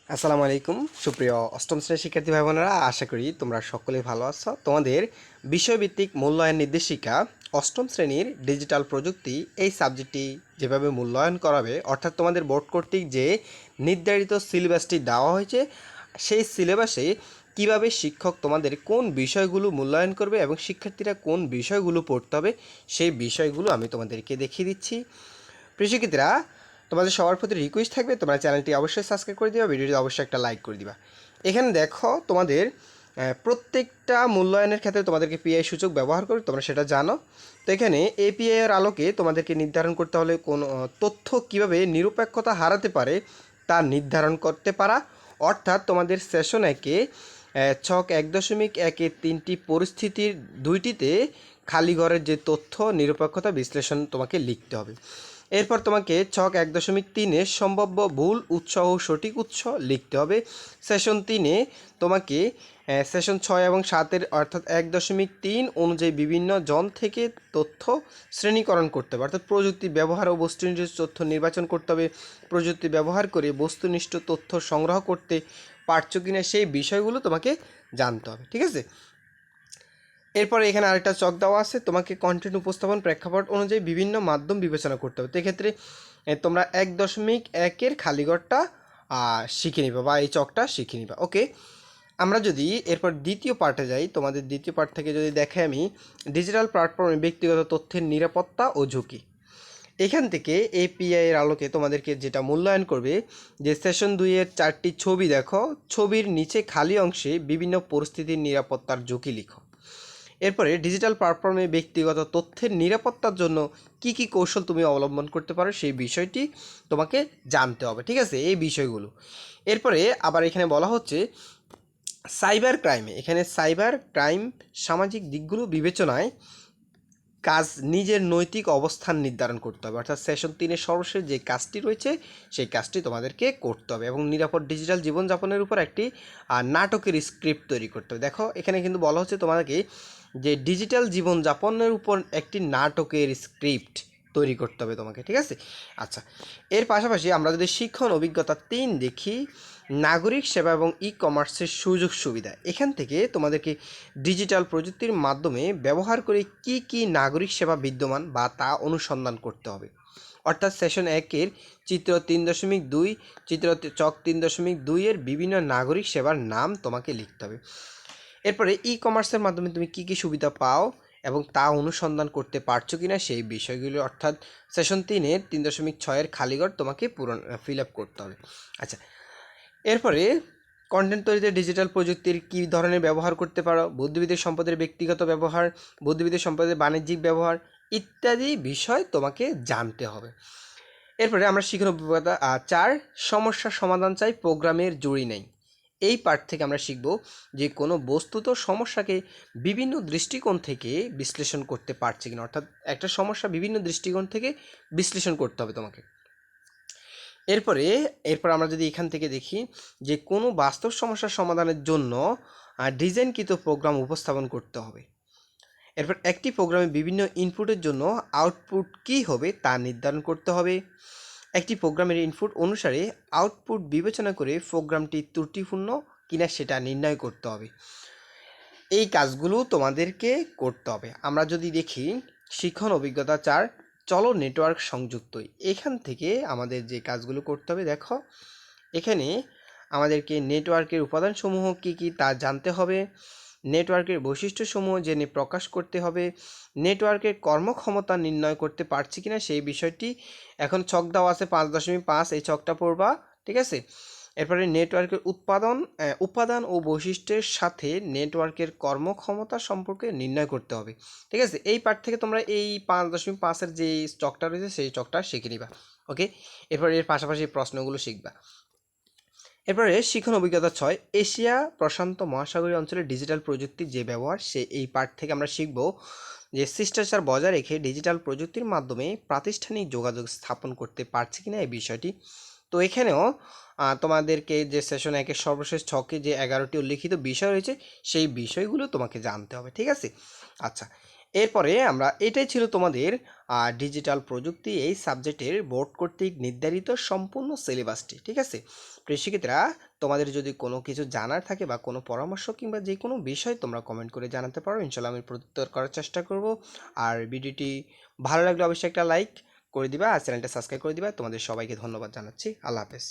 আসসালামু আলাইকুম সুপ্রিয় অষ্টম শ্রেণীর শিক্ষার্থী ভাই বোনেরা, আশা করি তোমরা সকলেই ভালো আছো। তোমাদের বিষয়ভিত্তিক মূল্যায়ন নির্দেশিকা অষ্টম শ্রেণীর ডিজিটাল প্রযুক্তি এই সাবজেক্টটি যেভাবে মূল্যায়ন করাবে, অর্থাৎ তোমাদের বোর্ড কর্তৃক যে নির্ধারিত সিলেবাসটি দেওয়া হয়েছে সেই সিলেবাসে কিভাবে শিক্ষক তোমাদের কোন বিষয়গুলো মূল্যায়ন করবে এবং শিক্ষার্থীরা কোন বিষয়গুলো পড়তে হবে সেই বিষয়গুলো আমি তোমাদেরকে দেখিয়ে দিচ্ছি। প্রিয় শিক্ষার্থীরা, তোমাদের সবার প্রতি রিকোয়েস্ট থাকবে তোমরা চ্যানেলটি অবশ্যই সাবস্ক্রাইব করে দিবা, ভিডিওটি অবশ্যই একটা লাইক করে দিবা। এখানে দেখো তোমাদের প্রত্যেকটা মূল্যায়নের ক্ষেত্রে তোমাদেরকে পিআই সূচক ব্যবহার করে, তোমরা সেটা জানো। তো এখানে এপিআই এর আলোকে তোমাদেরকে নির্ধারণ করতে হলে কোন তথ্য কিভাবে নিরপেক্ষতা হারাতে পারে তা নির্ধারণ করতে পারা, অর্থাৎ তোমাদের সেশন একে ছক 1.1-এর তিনটি পরিস্থিতির দুইটিতে খালি ঘরের যে তথ্য নিরপেক্ষতা বিশ্লেষণ তোমাকে লিখতে হবে। এরপর তোমাকে ছক 1.3-এ সম্ভাব্য ভুল উৎস ও সঠিক উৎস লিখতে হবে। সেশন 3-এ তোমাকে সেশন 6 এবং 7-এর অর্থাৎ 1.3 অনুযায়ী বিভিন্ন জন থেকে তথ্য শ্রেণীকরণ করতে হবে, অর্থাৎ প্রযুক্তি ব্যবহার ও বস্তুনিষ্ঠ তথ্য নির্বাচন করতে হবে। প্রযুক্তি ব্যবহার করে বস্তুনিষ্ঠ তথ্য সংগ্রহ করতে পারছো কিনা সেই বিষয়গুলো তোমাকে জানতে হবে, ঠিক আছে। এরপরে এখানে আরেকটা চক দেওয়া আছে, তোমাকে কন্টেন্ট উপস্থাপন প্রেক্ষাপট অনুযায়ী বিভিন্ন মাধ্যম বিবেচনা করতে হবে। তো এক্ষেত্রে তোমরা 1.1-এর খালিঘরটা শিখে নিবা বা এই চকটা শিখে নিবা। ওকে, আমরা যদি এরপর দ্বিতীয় পার্টে যাই, তোমাদের দ্বিতীয় পার্ট থেকে যদি দেখে আমি ডিজিটাল প্ল্যাটফর্মে ব্যক্তিগত তথ্যের নিরাপত্তা ও ঝুঁকি, এখান থেকে এপিআই এর আলোকে তোমাদেরকে যেটা মূল্যায়ন করবে যে সেশন 2-এর 4টি ছবি দেখো, ছবির নিচে খালি অংশে বিভিন্ন পরিস্থিতির নিরাপত্তার ঝুঁকি লিখো। এরপরে ডিজিটাল প্ল্যাটফর্মে ব্যক্তিগত তথ্যের নিরাপত্তার জন্য কি কি কৌশল তুমি অবলম্বন করতে পারো সেই বিষয়টি তোমাকে জানতে হবে, ঠিক আছে, এই বিষয়গুলো। এরপরে আবার এখানে বলা হচ্ছে সাইবার ক্রাইমে, এখানে সাইবার ক্রাইম সামাজিক দিকগুলো বিবেচনায় কাজ নিজের নৈতিক অবস্থান নির্ধারণ করতে হবে, অর্থাৎ সেশন 3-এর সর্বশেষ যে কাজটি রয়েছে সেই কাজটি তোমাদেরকে করতে হবে এবং নিরাপদ ডিজিটাল জীবনযাপনের উপর একটি নাটকের স্ক্রিপ্ট তৈরি করতে হবে। দেখো এখানে কিন্তু বলা হচ্ছে তোমাদেরকে যে ডিজিটাল জীবনযাপনের উপর একটি নাটকের স্ক্রিপ্ট তৈরি করতে হবে তোমাকে, ঠিক আছে। আচ্ছা, এর পাশাপাশি আমরা যদি শিক্ষণ অভিজ্ঞতা 3 দেখি, নাগরিক সেবা এবং ই কমার্সের সুযোগ সুবিধা, এখান থেকে তোমাদেরকে ডিজিটাল প্রযুক্তির মাধ্যমে ব্যবহার করে কি কি নাগরিক সেবা বিদ্যমান বা তা অনুসন্ধান করতে হবে, অর্থাৎ সেশন 1-এর চিত্র 3.2 চিত্র চক 3.2-এর বিভিন্ন নাগরিক সেবার নাম তোমাকে লিখতে হবে। এরপরে ই কমার্সের মাধ্যমে তুমি কি কি সুবিধা পাও এবং তা অনুসন্ধান করতে পারছো কিনা সেই বিষয়গুলো, অর্থাৎ সেশন 3-এর 3.6-এর খালিঘর তোমাকে পূরণ ফিল আপ করতে হবে। আচ্ছা, এরপরে কন্টেন্ট তৈরিতে ডিজিটাল প্রযুক্তির কী ধরনের ব্যবহার করতে পারো, বুদ্ধিবৃত্তিক সম্পদের ব্যক্তিগত ব্যবহার, বুদ্ধিবৃত্তিক সম্পদের বাণিজ্যিক ব্যবহার ইত্যাদি বিষয় তোমাকে জানতে হবে। এরপরে আমরা শিখুন অভিজ্ঞতা 4, সমস্যার সমাধান চাই প্রোগ্রামের জুড়ি নেই। এই পার্ট থেকে আমরা শিখব যে কোনো বস্তুত সমস্যাকে বিভিন্ন দৃষ্টিকোণ থেকে বিশ্লেষণ করতে পারছে কিনা, অর্থাৎ একটা সমস্যা বিভিন্ন দৃষ্টিকোণ থেকে বিশ্লেষণ করতে হবে তোমাকে। এরপর আমরা যদি এখান থেকে দেখি যে কোনো বাস্তব সমস্যার সমাধানের জন্য ডিজাইনকৃত প্রোগ্রাম উপস্থাপন করতে হবে। এরপর একটি প্রোগ্রামে বিভিন্ন ইনপুটের জন্য আউটপুট কী হবে তা নির্ধারণ করতে হবে। একটি প্রোগ্রামের ইনপুট অনুসারে আউটপুট বিবেচনা করে প্রোগ্রামটি ত্রুটিপূর্ণ কিনা সেটা নির্ণয় করতে হবে। এই কাজগুলো তোমাদেরকে করতে হবে। আমরা যদি দেখি শিক্ষণ অভিজ্ঞতা 4, চলো নেটওয়ার্ক সংযুক্ত, এখান থেকে আমাদের যে কাজগুলো করতে হবে, দেখো এখানে আমাদেরকে নেটওয়ার্কের উপাদানসমূহ কী কী তা জানতে হবে, নেটওয়ার্কের বৈশিষ্ট্যসমূহ জেনে প্রকাশ করতে হবে, নেটওয়ার্কের কর্মক্ষমতা নির্ণয় করতে পারছি কিনা সেই বিষয়টি, এখন ছক দেওয়া আছে 5.5, এই ছকটা পড়বা, ঠিক আছে। এরপরে নেটওয়ার্কের উপাদান ও বৈশিষ্ট্যের সাথে নেটওয়ার্কের কর্মক্ষমতা সম্পর্কে নির্ণয় করতে হবে, ঠিক আছে। এই পার্ট থেকে তোমরা এই 5.5-এর যে চকটা রয়েছে সেই চকটা শিখে নিবা। ওকে, এরপরে এর পাশাপাশি প্রশ্নগুলো শিখবা। এরপরে শিক্ষণ অভিজ্ঞতা 6, এশিয়া প্রশান্ত মহাসাগরীয় অঞ্চলে ডিজিটাল প্রযুক্তির যে ব্যবহার এই পার্ট থেকে আমরা শিখব যে শিষ্টাচার বজায় রেখে ডিজিটাল প্রযুক্তির মাধ্যমে প্রাতিষ্ঠানিক যোগাযোগ স্থাপন করতে পারছে কিনা এই বিষয়টি। তো এখানেও তোমাদেরকে যে সেশন 1-এর সর্বশেষ ছকে যে 11টি উল্লিখিত বিষয় রয়েছে সেই বিষয়গুলো তোমাকে জানতে হবে, ঠিক আছে। আচ্ছা, এরপরে আমরা এটাই ছিল তোমাদের ডিজিটাল প্রযুক্তি এই সাবজেক্টের বোর্ড কর্তৃক নির্ধারিত সম্পূর্ণ সিলেবাসটি। ঠিক আছে, প্রিয় শিক্ষার্থীরা, তোমাদের যদি কোনো কিছু জানার থাকে বা কোনো পরামর্শ কিংবা যে কোনো বিষয় তোমরা কমেন্ট করে জানাতে পারো, ইনশাল্লাহ আমি প্রত্যুত্তর করার চেষ্টা করব। আর ভিডিওটি ভালো লাগলে অবশ্যই একটা লাইক করে দিবা আর চ্যানেলটা সাবস্ক্রাইব করে দিবা। তোমাদের সবাইকে ধন্যবাদ জানাচ্ছি। আল্লাহ হাফেজ।